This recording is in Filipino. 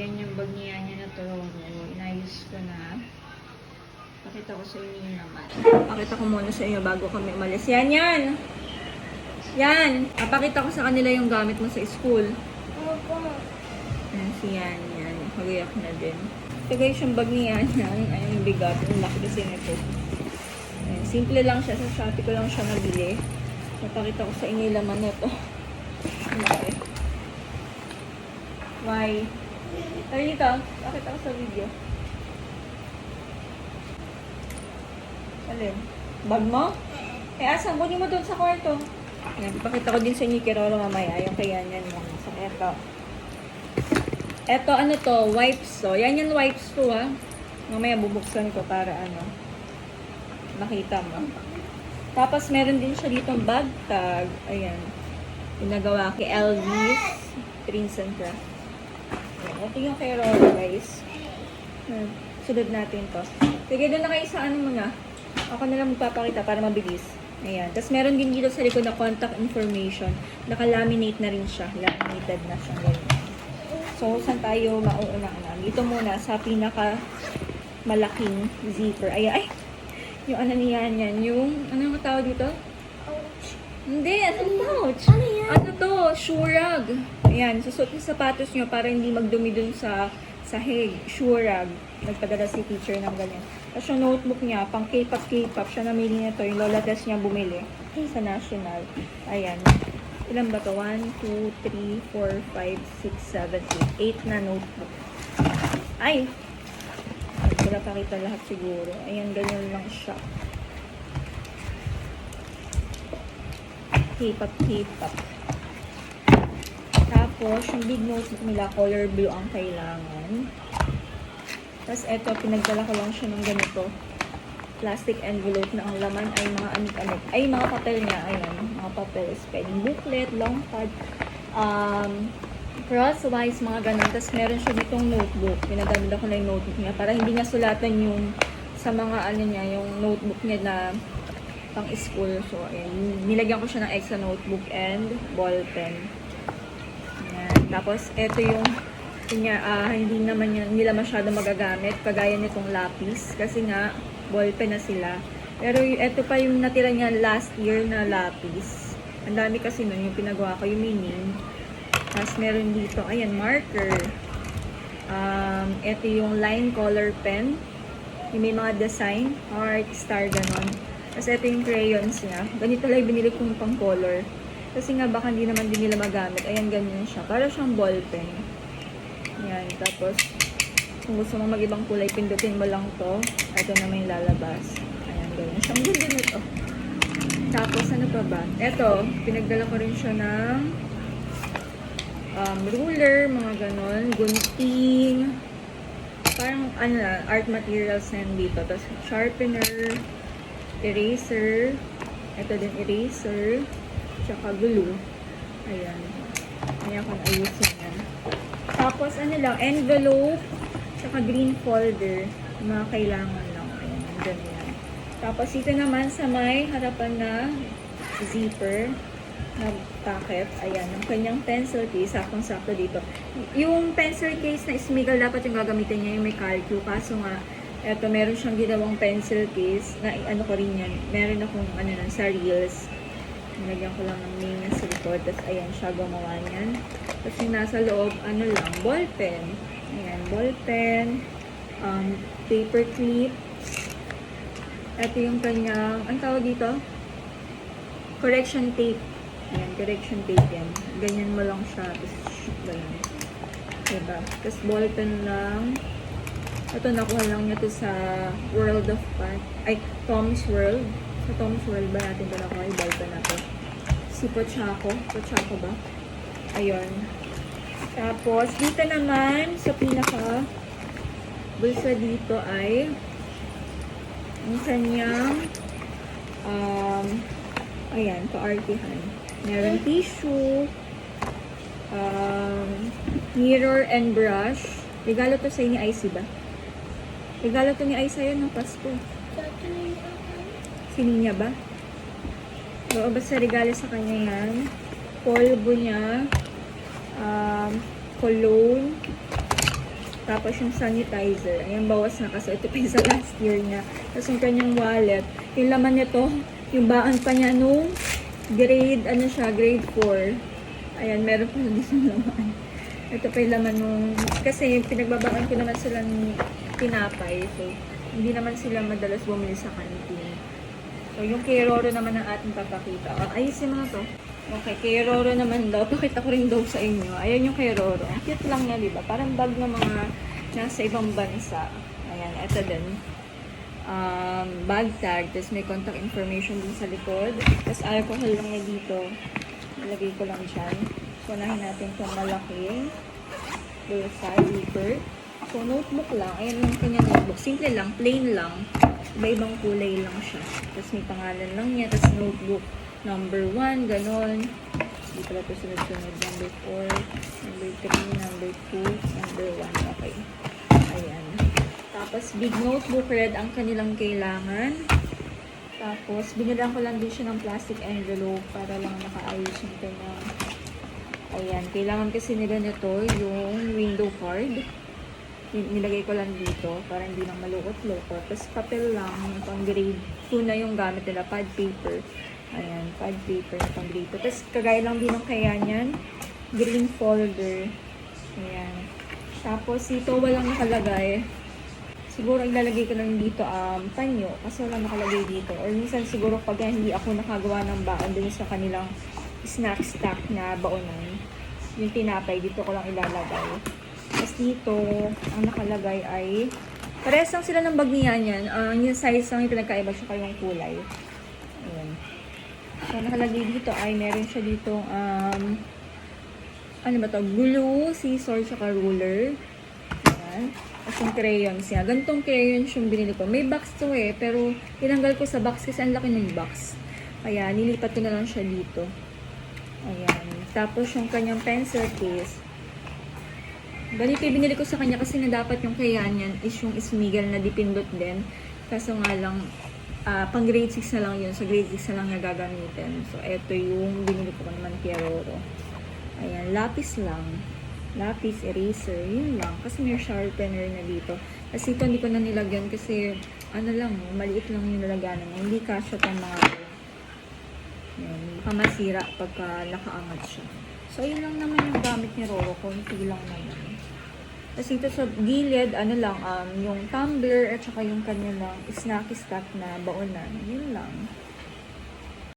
Ayan yung bag niya na Toro. Inayos ko na. Pakita ko sa inyo naman. Pakita ko muna sa inyo bago kami umalis. Yan, yan! Yan! Pakita ko sa kanila yung gamit mo sa school. Ayan, si Yan. Yan. Mag-iyak na din. Ito guys, yung bag ni Yan. Yan. Ayan yung bigat. Yung laki kasi nito. Ayan. Simple lang siya. Sa Shopee ko lang siya nabili. Napakita ko sa inyo yung laman nito. Okay. Why? Tara dito. Pakita ko sa video. Alin? Bag mo? Eh, asan? Kunin mo doon sa kwarto. Ayan, ipakita ko din sa inyo kay Roro mamaya. Yung kaya yan lang. So, eto. Eto, ano to? Wipes. So, yan yung wipes ko, ha. Mamaya bubuksan ko para, ano, makita mo. Tapos, meron din siya ditong bag tag. Ayan. Pinagawa kay Elvis. Prince and Craft. Ayan. Ito yung kay Roro, guys. Sunod natin to. Sige, doon na kayo sa ano muna. Ako na lang magpapakita para mabilis. Ayan. Tapos meron din dito sa likod na contact information. Naka-laminate na rin siya. Laminated na siya. Ganyan. So, saan tayo mauuna na? Dito muna sa pinaka malaking zipper. Ayan. Ay! Yung ano niyan yan. Yung, ano ang tawag dito? Pouch. Hindi. Anong pouch? Ano yan? Ano to? Shoe rag. Ayan. Susuot yung sapatos nyo para hindi magdumi dun sa sahig. Shoe rag. Nagpadala si teacher ng ganyan. Tapos yung notebook niya, pang K-pop, siya namili nito. Yung Lola Tess niya bumili sa National. Ayan. Ilan ba to? 1, 2, 3, 4, 5, 6, 7, 8. 8 na notebook. Ay! Hindi ko napakita lahat siguro. Ayan, ganyan lang siya. K-pop. Tapos, yung big notebook nila, color blue ang kailangan. Tapos eto, pinagdala ko lang siya ng ganito. Plastic envelope na ang laman ay mga anik-anik. Ay, mga papel niya. Ayan, mga papel. Spelling booklet, long pad, crosswise, mga ganun. Tapos meron siya ditong notebook. Pinagamit ako na yung notebook niya para hindi niya sulatan yung sa mga ano niya, yung notebook niya na pang school. So, ayan. Nilagyan ko siya ng extra notebook and ballpen. Ayan. Tapos, eto yung hindi naman nila masyado magagamit kagaya nitong lapis kasi nga ballpen na sila, pero ito pa yung natira niya last year na lapis. Ang dami kasi nun yung pinagawa ko, yung meaning. Tapos meron dito, ayan, marker. Ito yung line color pen, yung may mga design, heart, star, ganon. Tapos ito yung crayons niya. Ganito lang binili kong pang color kasi nga baka hindi naman din nila magamit. Ayan, ganyan siya, para siyang ballpen. Yan, tapos kung gusto mo mag-ibang kulay, pindutin mo lang to. Ito na may lalabas. Ayan, ganyan. Siyang ganda nito. Tapos, ano pa ba? Ito, pinagdala ko rin siya ng ruler, mga ganon, gunting, parang ano na, art materials na dito. Tapos, sharpener, eraser, ito din eraser, tsaka glue. Ayan. Ayan kung ayusin yan. Tapos, ano lang, envelope, saka green folder, mga kailangan lang. Ayan, andyan yan. Tapos, ito naman sa may harapan na zipper, na pocket. Ayan, ang kanyang pencil case, sakong-sakto dito. Yung pencil case na Smiggle, dapat yung gagamitin niya yung may calcu. Kaso nga, eto, meron siyang ginawang pencil case, na ano ko rin yan. Meron akong, ano lang, sa Reels. Nilagyan ko lang ng name sa likod. Tapos, ayan, siya gumawa niyan. Tapos, yung nasa loob, ano lang, ballpen. Ayan, ballpen. Paper clip. Ito yung kanyang, ang tawag dito? Correction tape. Ayan, correction tape yan. Ganyan mo lang siya. Tapos, ganyan. Diba? Tapos, ballpen lang. Ito, nakuha lang niya to sa World of Fun. Ay, Tom's World. Sa Tom's World ba natin ito nakuha? Yung ballpen na to. Si Pochaco. Pochaco ba? Ayun. Tapos, dito naman, sa pinaka bulsa dito ay ang kanyang ayan, paartihan. Meron tissue, mirror and brush. Regalo to sa ni Icy ba? Regalo to ni Icy yun ng Pasko. Sininya ba? Oo, basta regalo sa kanya yan. Polvo niya, cologne, Tapos yung sanitizer, ayan, bawas na kasi ito pa yung sa last year niya. Tapos yung kanyang wallet, yung laman nito, yung baan pa niya nung grade, ano siya, grade 4. Ayan, meron pa na dito laman. Ito pa yung laman nung, kasi pinagbabaan ko naman sila ng tinapay. So, hindi naman sila madalas bumili sa kantin. So, yung kay Roro naman ang ating papakita. Ayusin mo na to. Okay, kay Roro naman daw. Pakita ko rin daw sa inyo. Ayan yung kay Roro. Ang cute lang niya, diba? Parang bag ng mga nasa ibang bansa. Ayan, ito din. Bag tag. Tapos may contact information din sa likod. Tapos alcohol lang niya dito. Ilagay ko lang dyan. So, unahin natin itong malaking bulsa, zipper. So, notebook lang. Ayan lang kanya notebook. Simple lang, plain lang. Iba-ibang kulay lang siya. Tapos may pangalan lang niya. Tapos notebook number 1, ganon. Hindi pala ito sunod-sunod. Number 4, number 3, number 2, number 1. Okay. Ayan. Tapos, big notebook red ang kanilang kailangan. Tapos, binilang ko lang din siya ng plastic envelope para lang nakaayos yung kanyang. Ayan. Kailangan kasi nila nito yung window card. Nilagay ko lang dito para hindi lang malukot-lukot. Tapos, papel lang. Yung pang grade 2 na yung gamit nila. Pad paper. Ayan, pad paper na pang grade 2. Tapos, kagaya lang din ng kaya niyan. Green folder. Ayan. Tapos, ito walang nakalagay. Siguro, ilalagay ko lang dito panyo. Kasi walang nakalagay dito. Or minsan, siguro, pag hindi ako nakagawa ng baon dun sa kanilang snack stack na baonan. Yung tinapay, dito ko lang ilalagay. Tapos, dito, ang nakalagay ay parehas lang sila ng bag niya yan. Yung size lang yung pinagkaiba siya kayong kulay. Ayan. So, nakalagay dito ay meron siya dito ano ba to? Glue, scissor, tsaka ruler. Ayan. At yung crayons niya. Gantong crayons yung binili ko. May box to eh. Pero, tinanggal ko sa box kasi ang laki ng box. Kaya, nilipat ko na lang siya dito. Ayan. Tapos, yung kanyang pencil case. Ganito yung binili ko sa kanya kasi na dapat yung kayan yan is yung Smigel na dipindot din. Kaso nga lang, pang grade 6 na lang yun. So, grade 6 na lang niya gagamitin. So, eto yung binili ko naman kay Roro. Ayan, lapis lang. Lapis, eraser, yun lang. Kasi may sharpener na dito. Kasi ito hindi ko na nilagyan kasi, ano lang, maliit lang yung nilagyan niya. Hindi kasya itong mga ito. Ayan, baka masira pagka nakaangat siya. So, yun lang naman yung gamit ni Roro. Konti lang naman. Tapos ito sa gilid, ano lang, yung tumbler at saka yung kanya lang snacky stack na baonan. Yun lang.